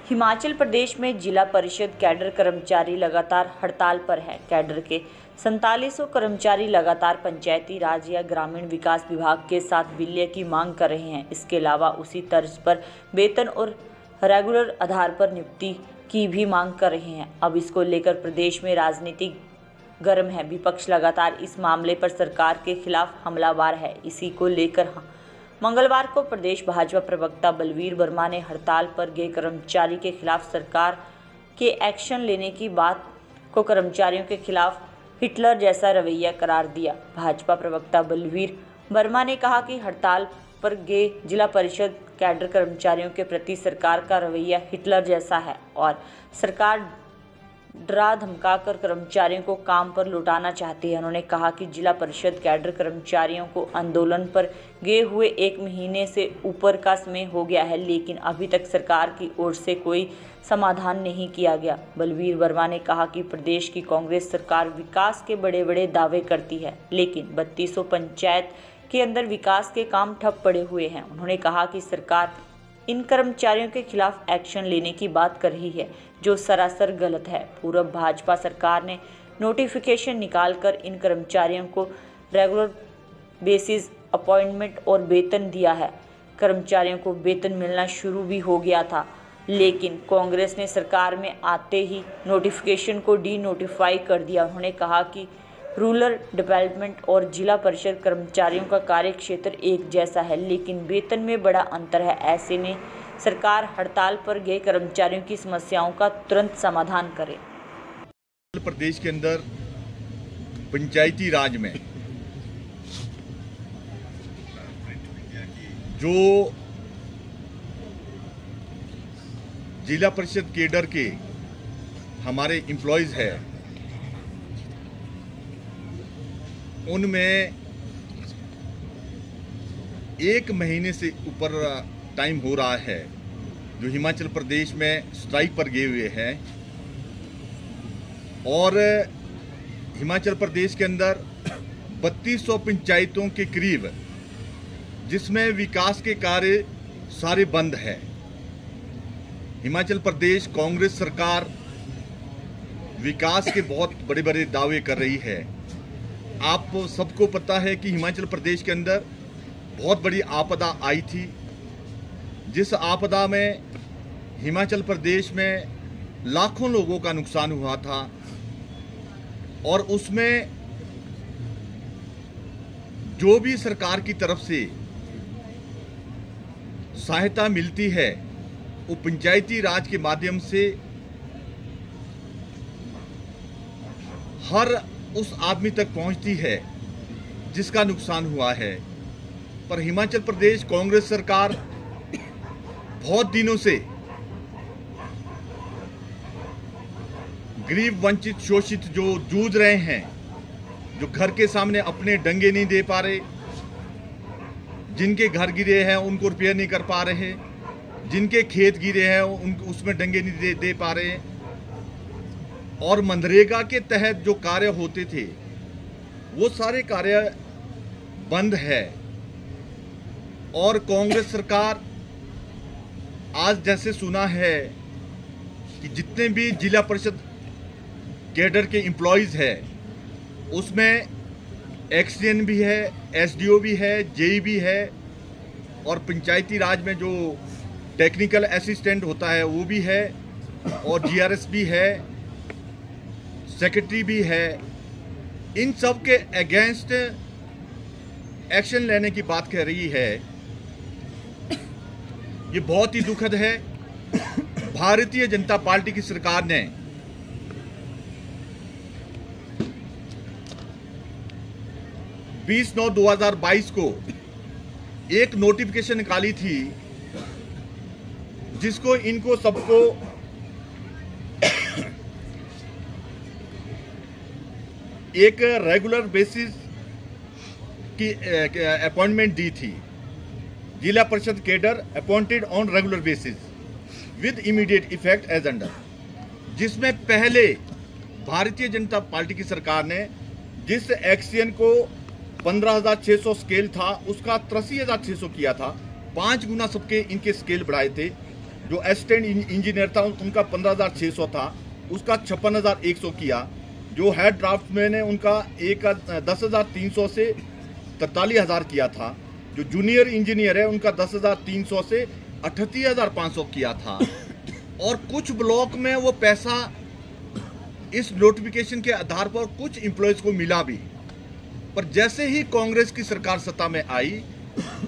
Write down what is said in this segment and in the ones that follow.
हिमाचल प्रदेश में जिला परिषद कैडर कर्मचारी लगातार हड़ताल पर है। कैडर के 4700 कर्मचारी लगातार पंचायती राज या ग्रामीण विकास विभाग के साथ विलय की मांग कर रहे हैं। इसके अलावा उसी तर्ज पर वेतन और रेगुलर आधार पर नियुक्ति की भी मांग कर रहे हैं। अब इसको लेकर प्रदेश में राजनीति गर्म है। विपक्ष लगातार इस मामले पर सरकार के खिलाफ हमलावर है। इसी को लेकर मंगलवार को प्रदेश भाजपा प्रवक्ता बलवीर वर्मा ने हड़ताल पर गए कर्मचारी के खिलाफ सरकार के एक्शन लेने की बात को कर्मचारियों के खिलाफ हिटलर जैसा रवैया करार दिया। भाजपा प्रवक्ता बलवीर वर्मा ने कहा कि हड़ताल पर गए जिला परिषद कैडर कर्मचारियों के प्रति सरकार का रवैया हिटलर जैसा है और सरकार डरा धमकाकर कर्मचारियों को काम पर लौटाना चाहती है। उन्होंने कहा कि जिला परिषद कैडर कर्मचारियों को आंदोलन पर गए हुए 1 महीने से ऊपर का समय हो गया है, लेकिन अभी तक सरकार की ओर से कोई समाधान नहीं किया गया। बलवीर वर्मा ने कहा कि प्रदेश की कांग्रेस सरकार विकास के बड़े बड़े दावे करती है, लेकिन 3200 पंचायत के अंदर विकास के काम ठप पड़े हुए हैं। उन्होंने कहा कि सरकार इन कर्मचारियों के खिलाफ एक्शन लेने की बात कर रही है, जो सरासर गलत है। पूर्व भाजपा सरकार ने नोटिफिकेशन निकालकर इन कर्मचारियों को रेगुलर बेसिस अपॉइंटमेंट और वेतन दिया है। कर्मचारियों को वेतन मिलना शुरू भी हो गया था, लेकिन कांग्रेस ने सरकार में आते ही नोटिफिकेशन को डी नोटिफाई कर दिया। उन्होंने कहा कि रूरल डेवलपमेंट और जिला परिषद कर्मचारियों का कार्य क्षेत्र एक जैसा है, लेकिन वेतन में बड़ा अंतर है। ऐसे में सरकार हड़ताल पर गए कर्मचारियों की समस्याओं का तुरंत समाधान करे। प्रदेश के अंदर पंचायती राज में जो जिला परिषद कैडर के हमारे एम्प्लॉयज है, उनमें 1 महीने से ऊपर टाइम हो रहा है जो हिमाचल प्रदेश में स्ट्राइक पर गए हुए हैं। और हिमाचल प्रदेश के अंदर 3200 पंचायतों के करीब, जिसमें विकास के कार्य सारे बंद है। हिमाचल प्रदेश कांग्रेस सरकार विकास के बहुत बड़े बड़े दावे कर रही है। आप सबको पता है कि हिमाचल प्रदेश के अंदर बहुत बड़ी आपदा आई थी, जिस आपदा में हिमाचल प्रदेश में लाखों लोगों का नुकसान हुआ था और उसमें जो भी सरकार की तरफ से सहायता मिलती है वो पंचायती राज के माध्यम से हर उस आदमी तक पहुंचती है जिसका नुकसान हुआ है। पर हिमाचल प्रदेश कांग्रेस सरकार बहुत दिनों से गरीब, वंचित, शोषित जो जूझ रहे हैं, जो घर के सामने अपने डंगे नहीं दे पा रहे, जिनके घर गिरे हैं उनको रिपेयर नहीं कर पा रहे, जिनके खेत गिरे हैं उनको उसमें डंगे नहीं दे पा रहे, और मनरेगा के तहत जो कार्य होते थे वो सारे कार्य बंद है। और कांग्रेस सरकार आज जैसे सुना है कि जितने भी जिला परिषद कैडर के एम्प्लॉयज है उसमें एक्सडीएन भी है, एसडीओ भी है, जेई भी है, और पंचायती राज में जो टेक्निकल असिस्टेंट होता है वो भी है, और जीआरएस भी है, सेक्रेटरी भी है। इन सब के अगेंस्ट एक्शन लेने की बात कह रही है। ये बहुत ही दुखद है। भारतीय जनता पार्टी की सरकार ने बीस 9/2022 को एक नोटिफिकेशन निकाली थी, जिसको इनको सबको एक रेगुलर बेसिस की अपॉइंटमेंट दी थी। जिला परिषद cadre appointed on regular basis with immediate effect as under, जिसमें पहले भारतीय जनता पार्टी की सरकार ने जिस एक्सीएन को 15,600 स्केल था उसका 83,600 किया था, 5 गुना सबके इनके स्केल बढ़ाए थे। जो असिस्टेंट इंजीनियर था उनका 15,600 था, उसका 56,100 किया। जो हेड ड्राफ्टमैन है उनका 10,300 से 43,000 किया था। जो जूनियर इंजीनियर है उनका 10,300 से 38,500 किया था। और कुछ ब्लॉक में वो पैसा इस नोटिफिकेशन के आधार पर कुछ एम्प्लॉयज को मिला भी, पर जैसे ही कांग्रेस की सरकार सत्ता में आई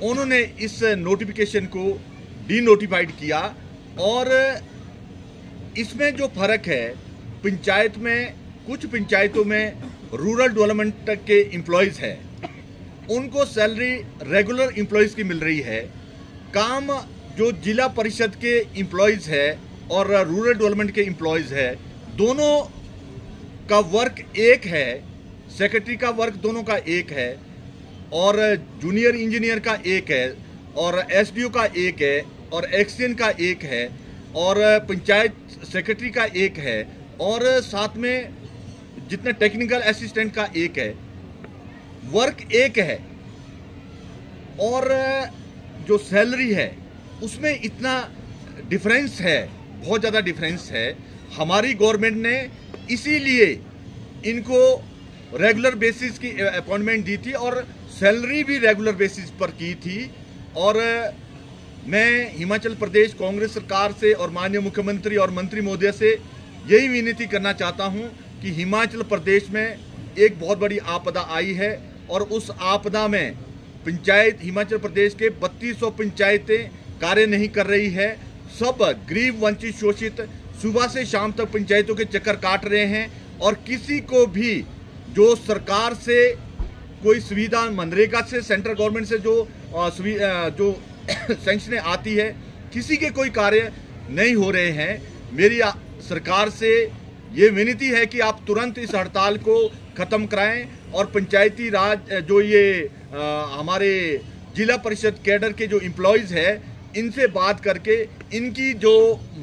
उन्होंने इस नोटिफिकेशन को डीनोटिफाइड किया। और इसमें जो फर्क है, पंचायत में कुछ पंचायतों में रूरल डेवलपमेंट के एम्प्लॉयज है, उनको सैलरी रेगुलर एम्प्लॉयज की मिल रही है। काम जो जिला परिषद के एम्प्लॉयज है और रूरल डेवलपमेंट के एम्प्लॉयज है, दोनों का वर्क एक है, सेक्रेटरी का वर्क दोनों का एक है, और जूनियर इंजीनियर का एक है, और एसडीओ का एक है, और एक्सएन का एक है, और पंचायत सेक्रेटरी का एक है, और साथ में जितने टेक्निकल असिस्टेंट का एक है। वर्क एक है और जो सैलरी है उसमें इतना डिफरेंस है, बहुत ज़्यादा डिफरेंस है। हमारी गवर्नमेंट ने इसीलिए इनको रेगुलर बेसिस की अपॉइंटमेंट दी थी और सैलरी भी रेगुलर बेसिस पर की थी। और मैं हिमाचल प्रदेश कांग्रेस सरकार से और माननीय मुख्यमंत्री और मंत्री महोदय से यही विनती करना चाहता हूं कि हिमाचल प्रदेश में एक बहुत बड़ी आपदा आई है और उस आपदा में पंचायत हिमाचल प्रदेश के 3200 पंचायतें कार्य नहीं कर रही है। सब गरीब वंचित शोषित सुबह से शाम तक पंचायतों के चक्कर काट रहे हैं और किसी को भी जो सरकार से कोई सुविधा, मनरेगा से, सेंट्रल गवर्नमेंट से जो सैंक्शनें आती है, किसी के कोई कार्य नहीं हो रहे हैं। मेरी सरकार से ये विनती है कि आप तुरंत इस हड़ताल को ख़त्म कराएं और पंचायती राज जो ये हमारे जिला परिषद कैडर के जो एम्प्लॉयज़ है इनसे बात करके इनकी जो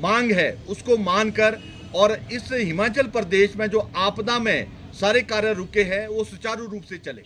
मांग है उसको मानकर और इस हिमाचल प्रदेश में जो आपदा में सारे कार्य रुके हैं वो सुचारू रूप से चले।